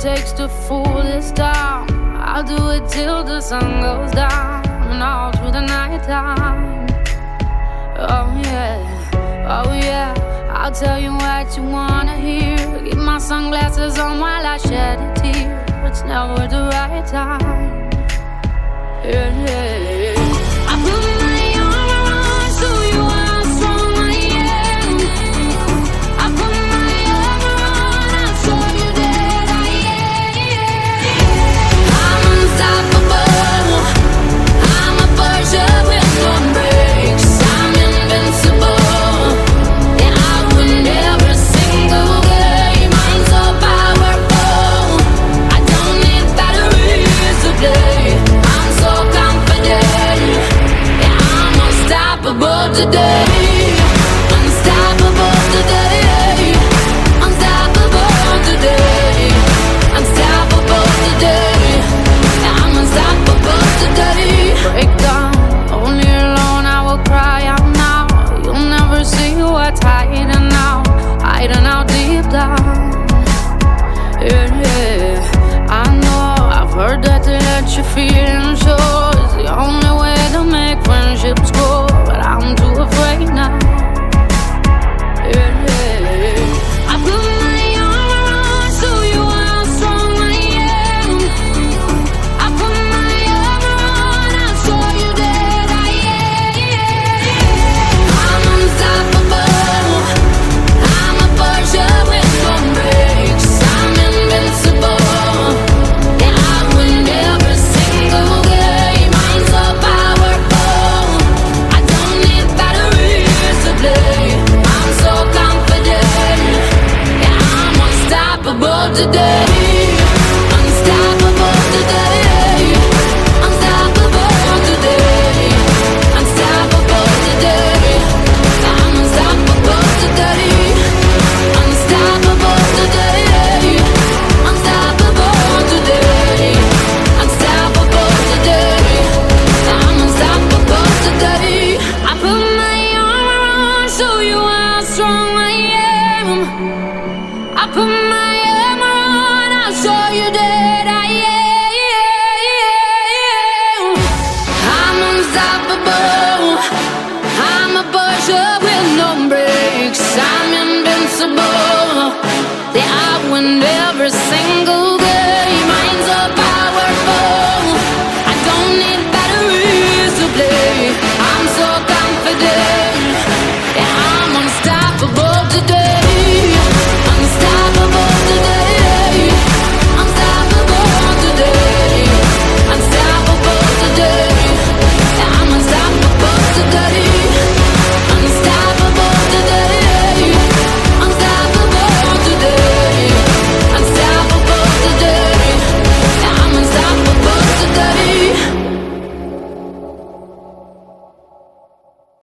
takes to fool this town. I'll do it till the sun goes down and all through the night time. Oh yeah, I'll tell you what you wanna hear. Keep my sunglasses on while I shed a tear. It's never the right time. Yeah. I put my arm around so you how strong I am. I put my arm around, I'll show you that I am. I'm unstoppable. I'm a Porsche with no brakes. I'm invincible. Yeah, I win every single game. I'm so powerful. I don't need batteries to play. I'm so confident. Yeah, I'm unstoppable today. Unstoppable today. Unstoppable today. Unstoppable today. Yeah, I'm unstoppable today. Break down, only alone I will cry out now. You'll never see what's hiding out deep down. Yeah, I know I've heard that they let you feel